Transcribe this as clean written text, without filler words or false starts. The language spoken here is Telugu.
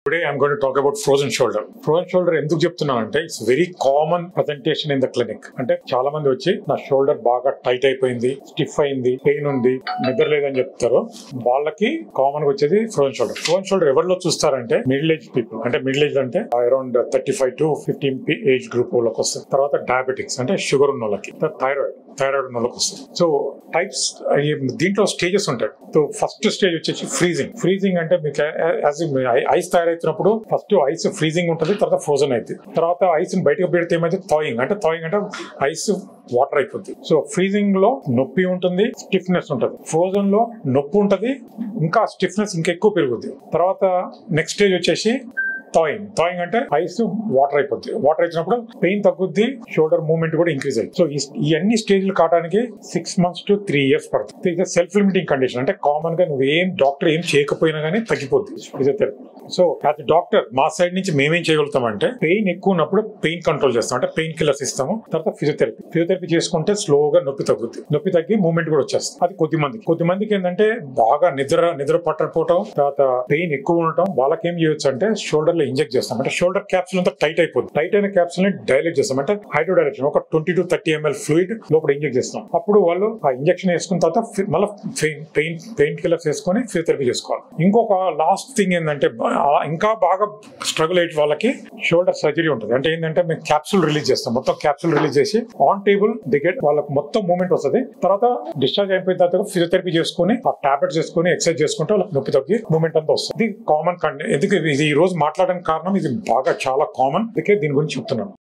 Today I'm going to talk about frozen shoulder. Frozen shoulder ఎందుకు చెప్తున్నాను అంటే it's very common presentation in the clinic. అంటే చాలా మంది వచ్చి నా షోల్డర్ బాగా టైట్ అయిపోయింది, స్టిఫ్ అయింది, పెయిన్ ఉంది, నిద్ర లేదని చెప్తారు. వాళ్ళకి కామన్ గా వచ్చేది ఫ్రోజన్ షోల్డర్. ఫ్రోజన్ షోల్డర్ ఎవరిలో చూస్తారంటే మిడిల్ ఏజ్ పీపుల్, అంటే మిడిల్ ఏజ్ అంటే అరౌండ్ 35 to 50 ఏజ్ గ్రూప్ వాళ్ళకి వస్తుంది. తర్వాత డయాబెటిక్స్ అంటే షుగర్ ఉన్న వాళ్ళకి, థైరాయిడ్ ఉన్న వాళ్ళకి వస్తుంది. సో టైప్స్ దీంట్లో స్టేజెస్ ఉంటాయి. సో ఫస్ట్ స్టేజ్ వచ్చేసి ఫ్రీజింగ్ అంటే మీకు ఐస్ తయారైతున్నప్పుడు ఫస్ట్ ఐస్ ఫ్రీజింగ్ ఉంటుంది, తర్వాత ఫ్రోజన్ అవుతుంది. తర్వాత ఐస్ బయటకు పెడితే ఏమైతే థాయింగ్ అంటే ఐస్ వాటర్ అయిపోతుంది. సో ఫ్రీజింగ్ లో నొప్పి ఉంటుంది, స్టిఫ్నెస్ ఉంటుంది. ఫ్రోజన్ లో నొప్పి ఉంటుంది, ఇంకా స్టిఫ్నెస్ ఇంకా ఎక్కువ పెరుగుతుంది. తర్వాత నెక్స్ట్ స్టేజ్ వచ్చేసి థాయింగ్ అంటే ఐస్ వాటర్ అయిపోద్ది. వాటర్ అయినప్పుడు పెయిన్ తగ్గుద్ది, షోల్డర్ మూవ్మెంట్ కూడా ఇంక్రీజ్ అయ్యింది. సో ఈ అన్ని స్టేజ్లు కావడానికి 6 months to 3 years పడుతుంది. ఇది సెల్ఫ్ లిమిటింగ్ కండిషన్. అంటే కామన్ గా నువ్వేం డాక్టర్ ఏం చేయకపోయినా కానీ తగ్గిపోద్ది ఫిజియోథెరపీ. సో యాజ్ డాక్టర్ మా సైడ్ నుంచి మేమేం చేయగలుగుతామంటే పెయిన్ ఎక్కువ ఉన్నప్పుడు పెయిన్ కంట్రోల్ చేస్తాం, అంటే పెయిన్ కిల్లర్స్ ఇస్తాము. తర్వాత ఫిజియోథెరపీ చేసుకుంటే స్లోగా నొప్పి తగ్గుద్ది, నొప్పి తగ్గి మూవ్మెంట్ కూడా వచ్చేస్తుంది. అది కొద్దిమందికి ఏంటంటే బాగా నిద్ర పట్టకపోవటం, తర్వాత పెయిన్ ఎక్కువ ఉండటం, వాళ్ళకి ఏం చేయొచ్చు అంటే షోల్డర్ ఇంజెక్ట్ చేస్తాం. అంటే షోల్డర్ క్యాప్సూల్ అంతా టైట్ అయిపోతుంది. టైట్ అయిన క్యాప్సూల్ ని డైలేట్ చేస్తాం, అంటే హైడ్రో డైలేషన్. ఒక 20 to 30 ml ఫ్లూయిడ్ లోపల ఇంజెక్ట్ చేస్తాం. అప్పుడు వాళ్ళు ఆ ఇంజెక్షన్ వేసుకున్న తర్వాత మళ్ళీ పెయిన్ కిల్లర్స్ వేసుకొని ఫిజియోథెరపీ చేసుకోవాలి. ఇంకొక లాస్ట్ థింగ్ ఏంటంటే ఇంకా బాగా స్ట్రగుల్ అయ్యే వాళ్ళకి షోల్డర్ సర్జరీ ఉంటుంది. అంటే ఏంటంటే మేము క్యాప్సూల్ రిలీజ్ చేస్తాం, మొత్తం క్యాప్సూల్ రిలీజ్ చేసి ఆన్ టేబుల్ దిగేట్ వాళ్ళకి మొత్తం మూవ్మెంట్ వస్తుంది. తర్వాత డిశ్చార్జ్ అయిపోయిన తర్వాత ఫిజియోథెరపీ చేసుకుని ఆ టాబ్లెట్స్ చేసుకుని ఎక్సర్సైజ్ చేసుకుంటే వాళ్ళకి నొప్పి తగ్గి మూవ్మెంట్ అంతా వస్తుంది. ఇది కామన్ కండిషన్. ఎందుకు ఇది ఈ రోజు మాట్లాడడానికి కారణం ఇది బాగా చాలా కామన్, అందుకే దీని గురించి చెప్తున్నాను.